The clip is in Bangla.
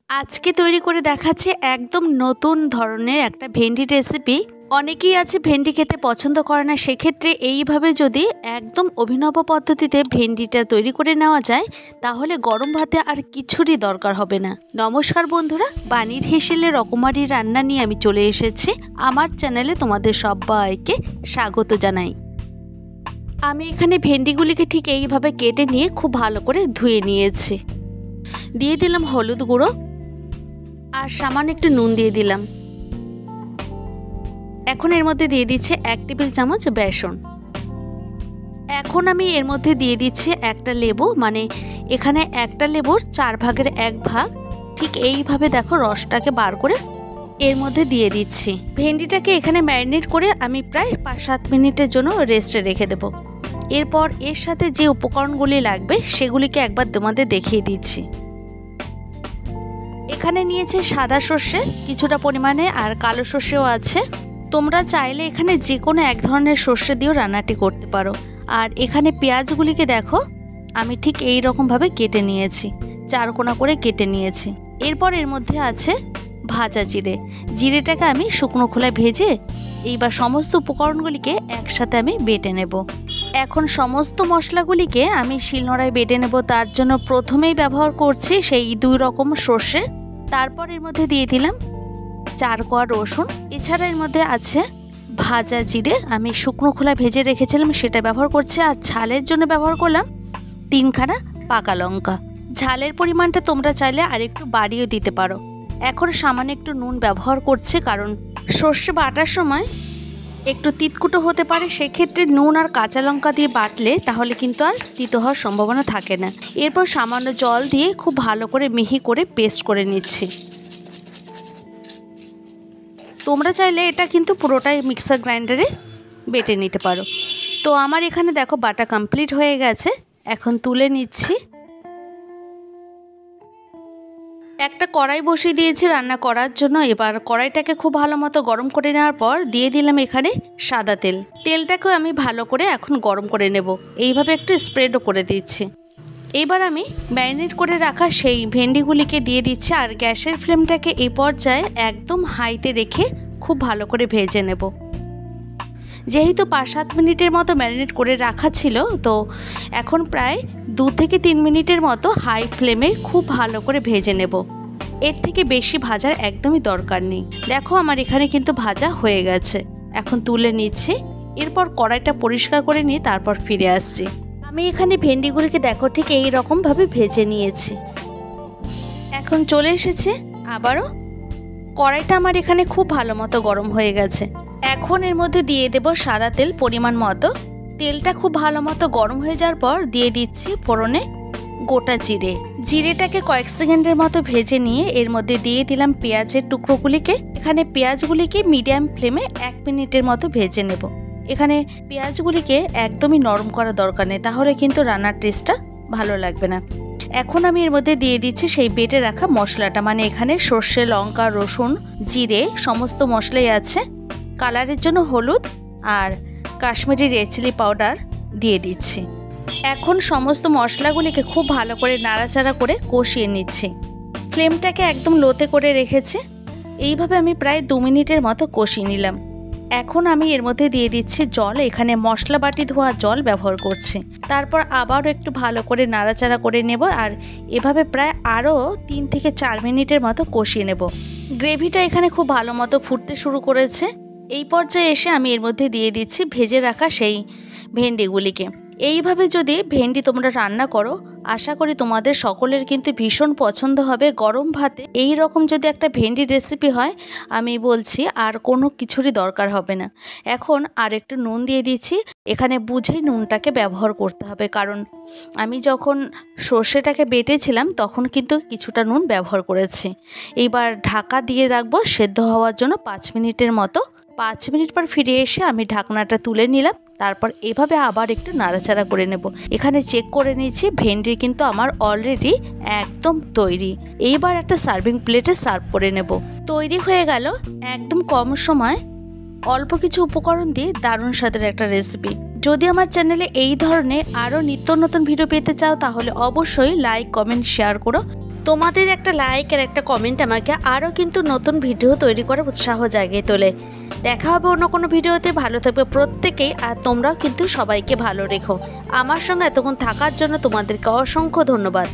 আজকে তৈরি করে দেখাচ্ছি একদম নতুন ধরনের একটা ভেন্ডি রেসিপি। অনেকেই আছে ভেন্ডি খেতে পছন্দ করে না, সেক্ষেত্রে এইভাবে যদি একদম অভিনব পদ্ধতিতে ভেন্ডিটা তৈরি করে নেওয়া যায় তাহলে গরম ভাতে আর কিছুরই দরকার হবে না। নমস্কার বন্ধুরা, বানির হেসেলে রকমারি রান্না নিয়ে আমি চলে এসেছি। আমার চ্যানেলে তোমাদের সবাইকে স্বাগত জানাই। আমি এখানে ভেন্ডিগুলিকে ঠিক এইভাবে কেটে নিয়ে খুব ভালো করে ধুয়ে নিয়েছি। দিয়ে দিলাম হলুদ গুঁড়ো আর সামান্য একটু নুন দিয়ে দিলাম। এখন এর মধ্যে দিয়ে দিচ্ছি 1 টেবিল চামচ বেসন। এখন আমি এর মধ্যে দিয়ে দিচ্ছি একটা লেবু, মানে এখানে একটা লেবুর 4 ভাগের 1 ভাগ। ঠিক এইভাবে দেখো রসটাকে বার করে এর মধ্যে দিয়ে দিচ্ছি। ভেন্ডিটাকে এখানে ম্যারিনেট করে আমি প্রায় 5-7 মিনিটের জন্য রেস্টে রেখে দেব। এরপর এর সাথে যে উপকরণগুলি লাগবে সেগুলিকে একবার তোমাদের দেখিয়ে দিচ্ছি। এখানে নিয়েছে সাদা সর্ষে কিছুটা পরিমাণে, আর কালো সর্ষেও আছে। তোমরা চাইলে এখানে যে কোনো এক ধরনের সর্ষে দিয়েও রান্নাটি করতে পারো। আর এখানে পেঁয়াজগুলিকে দেখো আমি ঠিক এই রকমভাবে কেটে নিয়েছি, 4 কোনা করে কেটে নিয়েছি। এরপর এর মধ্যে আছে ভাজা জিরেটাকে আমি শুকনো খোলায় ভেজে এইবার সমস্ত উপকরণগুলিকে একসাথে আমি বেটে নেব। এখন সমস্ত মশলাগুলিকে আমি শিলনোড়ায় বেটে নেব। তার জন্য প্রথমেই ব্যবহার করছি সেই 2 রকম সর্ষে। তারপর এর মধ্যে দিয়ে দিলাম 4 কোয়া রসুন। এছাড়া এর মধ্যে আছে ভাজা জিরে, আমি শুকনো খোলায় ভেজে রেখেছিলাম সেটা ব্যবহার করছি। আর ঝালের জন্য ব্যবহার করলাম 3 খানা পাকা লঙ্কা। ঝালের পরিমাণটা তোমরা চাইলে আরেকটু বাড়িয়ে দিতে পারো। এখন সামান্য একটু নুন ব্যবহার করছি, কারণ সর্ষে বাটার সময় একটু তিতকুটো হতে পারে, সেক্ষেত্রে নুন আর কাঁচা লঙ্কা দিয়ে বাটলে তাহলে কিন্তু আর তিতো হওয়ার সম্ভাবনা থাকে না। এরপর সামান্য জল দিয়ে খুব ভালো করে মিহি করে পেস্ট করে নিচ্ছি। তোমরা চাইলে এটা কিন্তু পুরোটাই মিক্সার গ্রাইন্ডারে বেটে নিতে পারো। তো আমার এখানে দেখো বাটা কমপ্লিট হয়ে গেছে, এখন তুলে নিচ্ছি। একটা কড়াই বসিয়ে দিয়েছি রান্না করার জন্য। এবার কড়াইটাকে খুব ভালো মতো গরম করে নেওয়ার পর দিয়ে দিলাম এখানে সাদা তেল। তেলটাকেও আমি ভালো করে এখন গরম করে নেব, এইভাবে একটু স্প্রেডও করে দিচ্ছি। এবার আমি ম্যারিনেট করে রাখা সেই ভেন্ডিগুলিকে দিয়ে দিচ্ছি। আর গ্যাসের ফ্লেমটাকে এই পর্যায়ে একদম হাইতে রেখে খুব ভালো করে ভেজে নেব। যেহেতু 5-7 মিনিটের মতো ম্যারিনেট করে রাখা ছিল, তো এখন প্রায় 2 থেকে 3 মিনিটের মতো হাই ফ্লেমে খুব ভালো করে ভেজে নেব। এর থেকে বেশি ভাজার একদমই দরকার নেই। দেখো আমার এখানে কিন্তু ভাজা হয়ে গেছে, এখন তুলে নিচ্ছি। এরপর কড়াইটা পরিষ্কার করে নিয়ে তারপর ফিরে আসছি। আমি এখানে ভেন্ডিগুলিকে দেখো ঠিক এই রকমভাবে ভেজে নিয়েছি। এখন চলে এসেছে আবারও কড়াইটা আমার এখানে খুব ভালো মতো গরম হয়ে গেছে। এখন এর মধ্যে দিয়ে দেব সাদা তেল পরিমাণ মতো। তেলটা খুব ভালো মতো গরম হয়ে যাওয়ার পর দিয়ে দিচ্ছি ফোড়নে গোটা জিরেটাকে কয়েক সেকেন্ডের মতো ভেজে নিয়ে এর মধ্যে দিয়ে দিলাম পেঁয়াজের টুকরোগুলিকে। এখানে পেঁয়াজগুলিকে মিডিয়াম ফ্লেমে 1 মিনিটের মতো ভেজে নেব। এখানে পেঁয়াজগুলিকে একদমই নরম করা দরকার নেই, তাহলে কিন্তু রান্নার টেস্টটা ভালো লাগবে না। এখন আমি এর মধ্যে দিয়ে দিচ্ছি সেই বেটে রাখা মশলাটা, মানে এখানে সর্ষে, লঙ্কা, রসুন, জিরে সমস্ত মশলাই আছে। কালারের জন্য হলুদ আর কাশ্মীরি রেড চিলি পাউডার দিয়ে দিচ্ছি। এখন সমস্ত মশলাগুলিকে খুব ভালো করে নাড়াচাড়া করে কষিয়ে নিচ্ছি। ফ্লেমটাকে একদম লোতে করে রেখেছি। এইভাবে আমি প্রায় 2 মিনিটের মতো কষিয়ে নিলাম। এখন আমি এর মধ্যে দিয়ে দিচ্ছি জল। এখানে মশলা বাটি ধোয়া জল ব্যবহার করছি। তারপর আবারও একটু ভালো করে নাড়াচাড়া করে নেব। আর এভাবে প্রায় আরও 3 থেকে 4 মিনিটের মতো কষিয়ে নেব। গ্রেভিটা এখানে খুব ভালো মতো ফুটতে শুরু করেছে। এই পর্যায়ে এসে আমি এর মধ্যে দিয়ে দিচ্ছি ভেজে রাখা সেই ভেন্ডিগুলিকে। এইভাবে যদি ভেন্ডি তোমরা রান্না করো, আশা করি তোমাদের সকলের কিন্তু ভীষণ পছন্দ হবে। গরম ভাতে এই রকম যদি একটা ভেন্ডি রেসিপি হয়, আমি বলছি আর কোনো কিছুরই দরকার হবে না। এখন আর একটু নুন দিয়ে দিচ্ছি। এখানে বুঝেই নুনটাকে ব্যবহার করতে হবে, কারণ আমি যখন সর্ষেটাকে বেটেছিলাম তখন কিন্তু কিছুটা নুন ব্যবহার করেছি। এইবার ঢাকা দিয়ে রাখবো সেদ্ধ হওয়ার জন্য 5 মিনিটের মতো। 5 মিনিট পর ফিরে এসে আমি ঢাকনাটা তুলে নিলাম। তারপর এভাবে আবার একটু নাড়াচাড়া করে নেব। এখানে চেক করে নিচ্ছি ভেন্ডি কিন্তু আমার অলরেডি একদম তৈরি। এইবার একটা সার্ভিং প্লেটে সার্ভ করে নেব। তৈরি হয়ে গেল একদম কম সময় অল্প কিছু উপকরণ দিয়ে দারুণ স্বাদের একটা রেসিপি। যদি আমার চ্যানেলে এই ধরনের আরও নিত্য নতুন ভিডিও পেতে চাও তাহলে অবশ্যই লাইক, কমেন্ট, শেয়ার করো। তোমাদের একটা লাইক আর একটা কমেন্ট আমাকে আরও কিন্তু নতুন ভিডিও তৈরি করে উৎসাহ জাগিয়ে তোলে। দেখা হবে অন্য কোনো ভিডিওতে। ভালো থাকবে প্রত্যেকেই, আর তোমরাও কিন্তু সবাইকে ভালো রেখো। আমার সঙ্গে এতক্ষণ থাকার জন্য তোমাদেরকে অসংখ্য ধন্যবাদ।